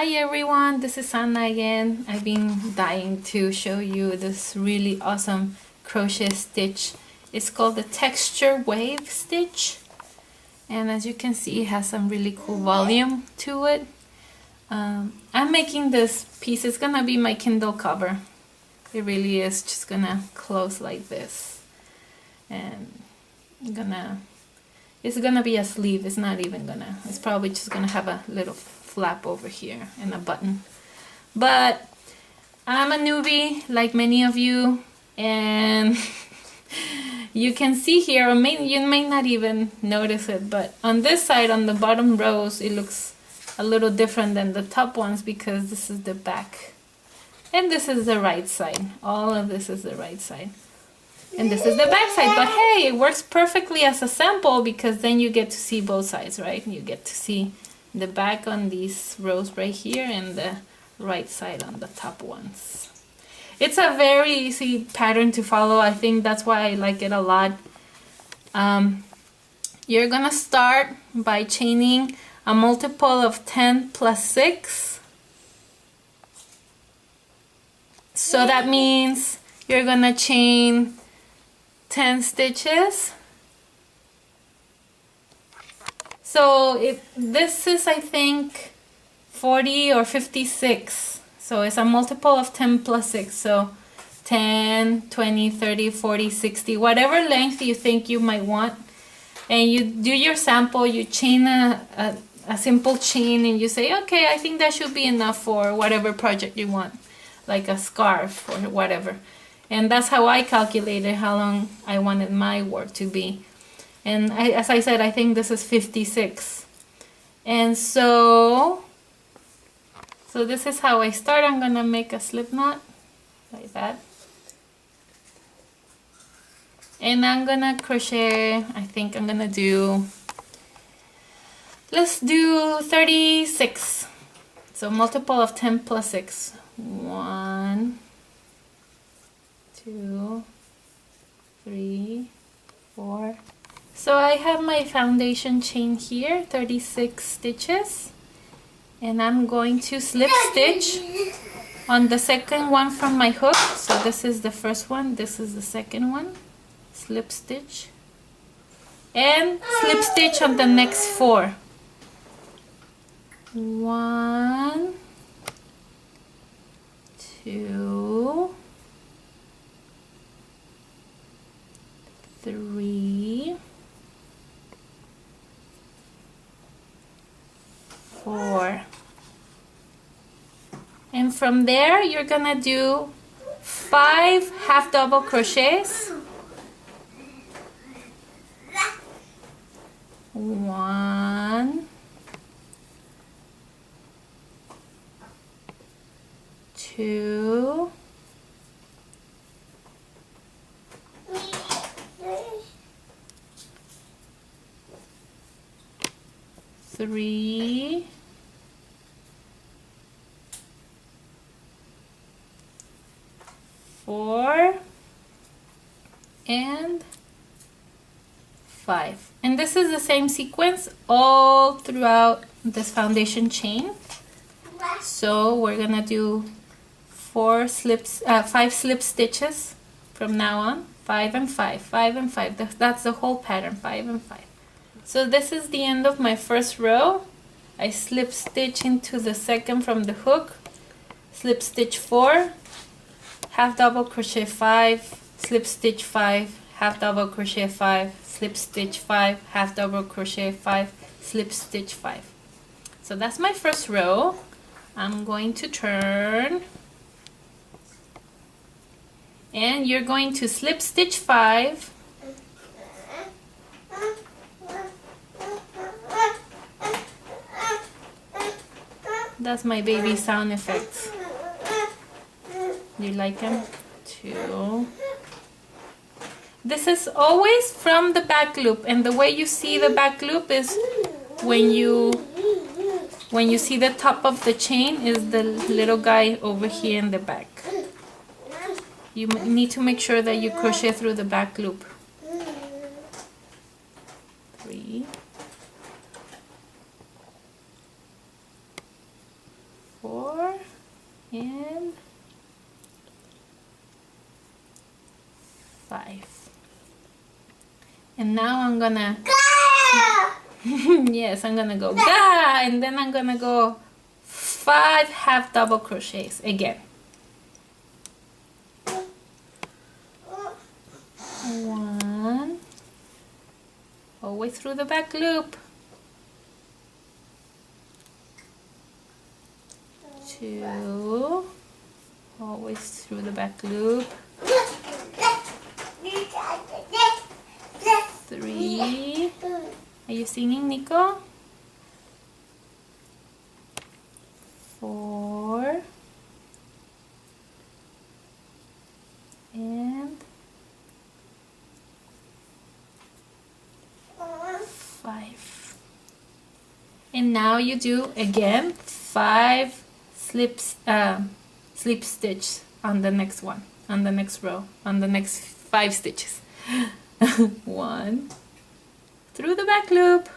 Hi everyone, this is Anna again. I've been dying to show you this really awesome crochet stitch. It's called the texture wave stitch, and as you can see it has some really cool volume to it. I'm making this piece, it's gonna be my Kindle cover. It really is just gonna close like this, and it's gonna be a sleeve. It's probably just gonna have a little flap over here and a button. But I'm a newbie like many of you, and you can see here, or you may not even notice it, but on this side, on the bottom rows, it looks a little different than the top ones because this is the back and this is the right side. All of this is the right side and this is the back side. But hey, it works perfectly as a sample because then you get to see both sides, right? You get to see the back on these rows right here and the right side on the top ones. It's a very easy pattern to follow. I think that's why I like it a lot. You're gonna start by chaining a multiple of 10 plus 6. So that means you're gonna chain 10 stitches. So this is, I think, 40 or 56. So it's a multiple of 10 plus 6. So 10, 20, 30, 40, 60, whatever length you think you might want. And you do your sample, you chain a simple chain and you say, okay, I think that should be enough for whatever project you want, like a scarf or whatever. And that's how I calculated how long I wanted my work to be. And as I said, I think this is 56. And so this is how I start. I'm gonna make a slip knot like that. And I'm gonna crochet, I think I'm gonna do, let's do 36. So multiple of 10 plus 6. 1, 2, 3, 4. So I have my foundation chain here, 36 stitches, and I'm going to slip stitch on the second one from my hook. So this is the first one, this is the second one, slip stitch, and slip stitch on the next 4. 1, 2, 3, 4. And from there you're gonna do 5 half double crochets. 1, 2, 3, 4, and 5. And this is the same sequence all throughout this foundation chain. So we're gonna do 5 slip stitches from now on. 5 and 5, 5 and 5. That's the whole pattern, 5 and 5. So this is the end of my first row. I slip stitch into the second from the hook, slip stitch 4, half double crochet 5, slip stitch 5, half double crochet 5, slip stitch 5, half double crochet 5, slip stitch 5. So that's my first row. I'm going to turn, and you're going to slip stitch 5, that's my baby sound effects. You like them? 2. This is always from the back loop, and the way you see the back loop is when you see the top of the chain is the little guy over here in the back. You need to make sure that you crochet through the back loop. 3, 5. And now I'm gonna yes, I'm gonna go ga, and then I'm gonna go 5 half double crochets again. 1, always through the back loop. 2, always through the back loop. 3, are you singing, Nico? 4, and 5. And now you do again 5 slip stitch on the next one, on the next row, on the next 5 stitches. 1, through the back loop.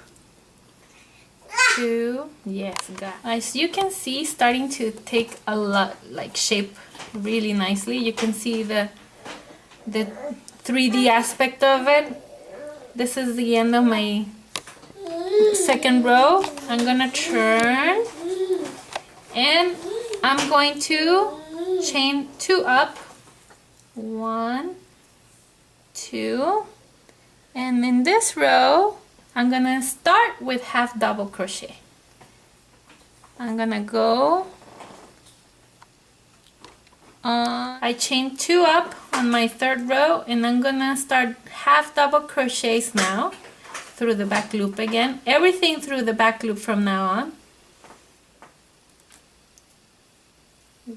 2, yes, got. As you can see, starting to take a lot, like shape really nicely. You can see the 3D aspect of it. This is the end of my second row. I'm gonna turn, and I'm going to chain 2 up. 1, 2, and in this row I'm gonna start with half double crochet. I'm gonna go I chained 2 up on my third row, and I'm gonna start half double crochets now through the back loop again. Everything through the back loop from now on.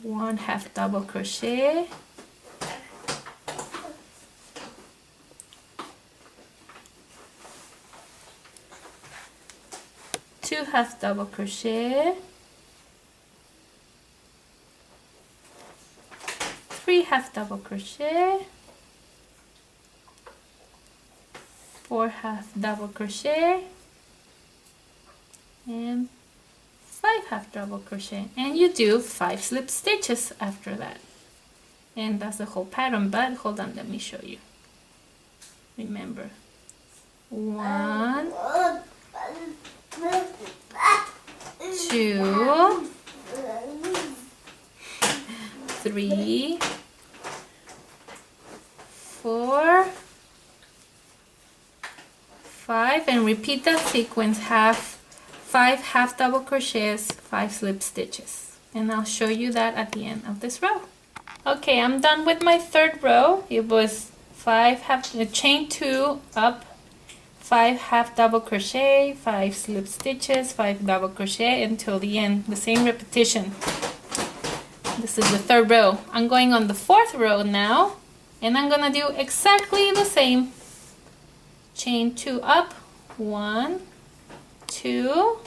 1 half double crochet, 2 half double crochet, 3 half double crochet, 4 half double crochet, and 5 half double crochet, and you do 5 slip stitches after that. And that's the whole pattern, but hold on, let me show you. Remember, 1, 2, 3, 4, 5, and repeat that sequence, 5 half double crochets, 5 slip stitches, and I'll show you that at the end of this row. Okay, I'm done with my third row. It was 5 chain 2 up, 5 half double crochet, 5 slip stitches, 5 double crochet until the end, the same repetition. This is the third row. I'm going on the fourth row now, and I'm gonna do exactly the same. Chain 2 up, 1, 2,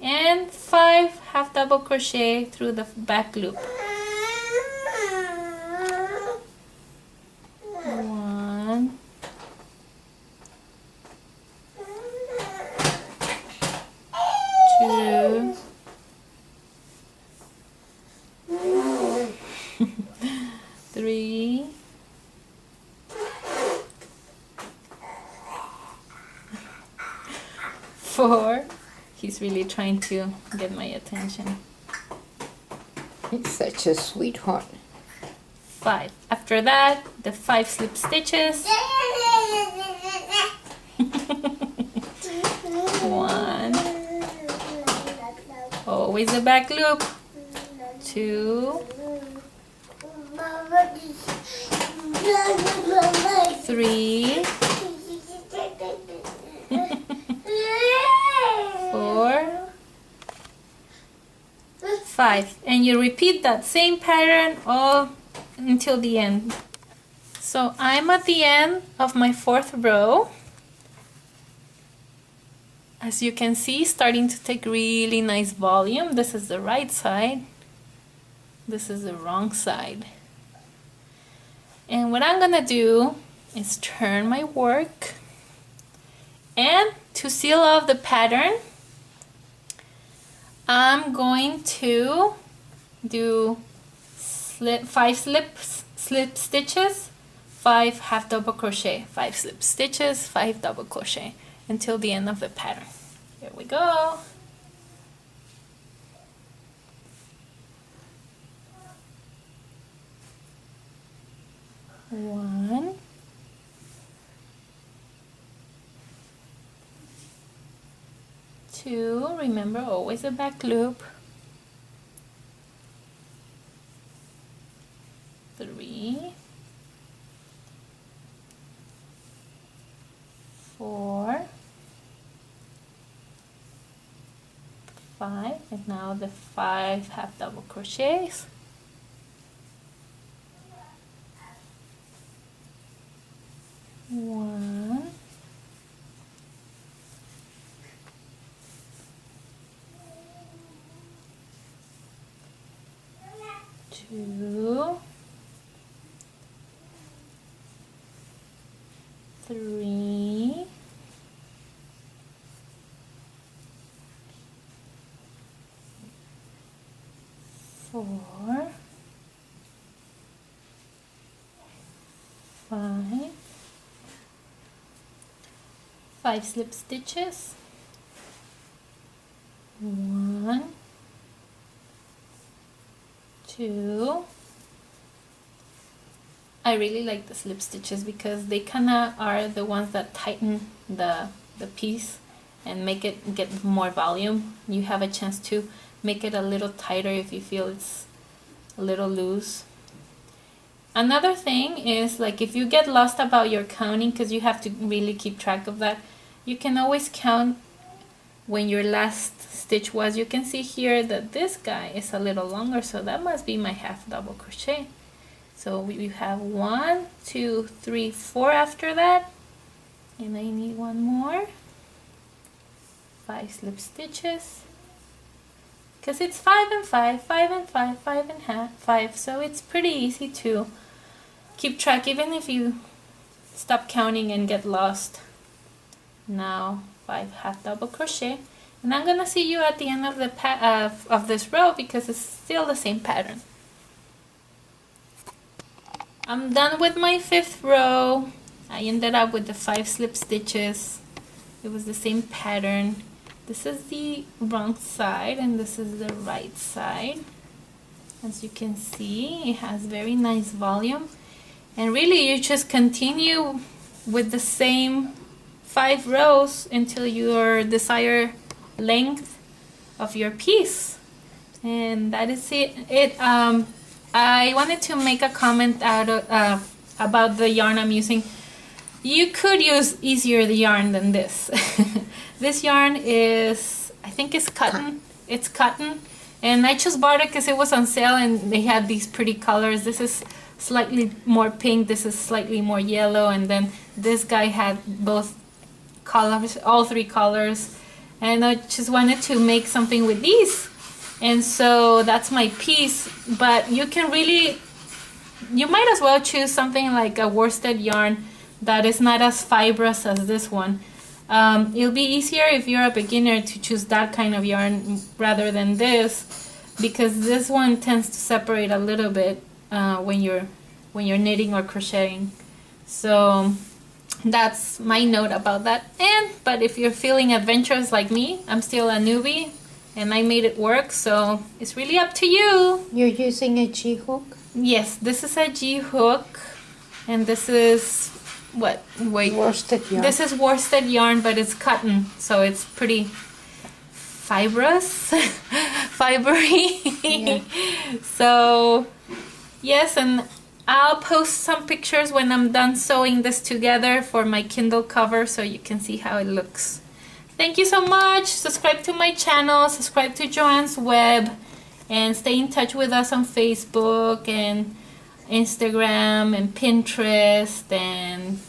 and 5 half double crochet through the back loop. 1, 2, 3, 4. He's really trying to get my attention. It's such a sweetheart. 5. After that, the 5 slip stitches. 1. Always the back loop. 2. 3. 4, 5, and you repeat that same pattern all until the end. So I'm at the end of my fourth row. As you can see, starting to take really nice volume. This is the right side. This is the wrong side. And what I'm gonna do is turn my work, and to seal off the pattern, I'm going to do 5 slip stitches, 5 5 half double crochet, 5 slip stitches, 5 double crochet until the end of the pattern. Here we go. One, two, remember always a back loop, 3, 4, 5, and now the 5 half double crochets. 1, 2, 3, 4, 5, 5 slip stitches, 1, 2. I really like the slip stitches because they kinda are the ones that tighten the piece and make it get more volume. You have a chance to make it a little tighter if you feel it's a little loose. Another thing is, like, if you get lost about your counting, because you have to really keep track of that, you can always count when your last stitch was. You can see here that this guy is a little longer, so that must be my half double crochet. So we have 1, 2, 3, 4 after that, and I need one more. 5 slip stitches, because it's 5 and 5, 5 and 5, 5 and half, 5, so it's pretty easy to keep track even if you stop counting and get lost. Now 5 half double crochet, and I'm gonna see you at the end of the of this row because it's still the same pattern. I'm done with my 5th row. I ended up with the 5 slip stitches. It was the same pattern. This is the wrong side and this is the right side. As you can see, it has very nice volume. And really you just continue with the same 5 rows until your desired length of your piece. And that is it. I wanted to make a comment about the yarn I'm using. You could use easier the yarn than this. This yarn is, I think it's cotton. It's cotton. And I just bought it because it was on sale and they had these pretty colors. This is slightly more pink, this is slightly more yellow, and then this guy had both colors, all 3 colors. And I just wanted to make something with these. And so that's my piece, but you can really, you might as well choose something like a worsted yarn that is not as fibrous as this one. It'll be easier if you're a beginner to choose that kind of yarn rather than this, because this one tends to separate a little bit when you're knitting or crocheting. So that's my note about that. But if you're feeling adventurous like me, I'm still a newbie. And I made it work, so it's really up to you. You're using a G-hook? Yes, this is a G-hook, and this is what? Wait. Worsted yarn. This is worsted yarn, but it's cotton, so it's pretty fibrous, fibery. Yeah. So, yes, and I'll post some pictures when I'm done sewing this together for my Kindle cover so you can see how it looks. Thank you so much. Subscribe to my channel, subscribe to Joanne's Web, and stay in touch with us on Facebook and Instagram and Pinterest and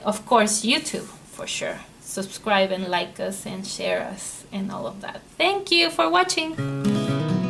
of course YouTube for sure. Subscribe and like us and share us and all of that. Thank you for watching.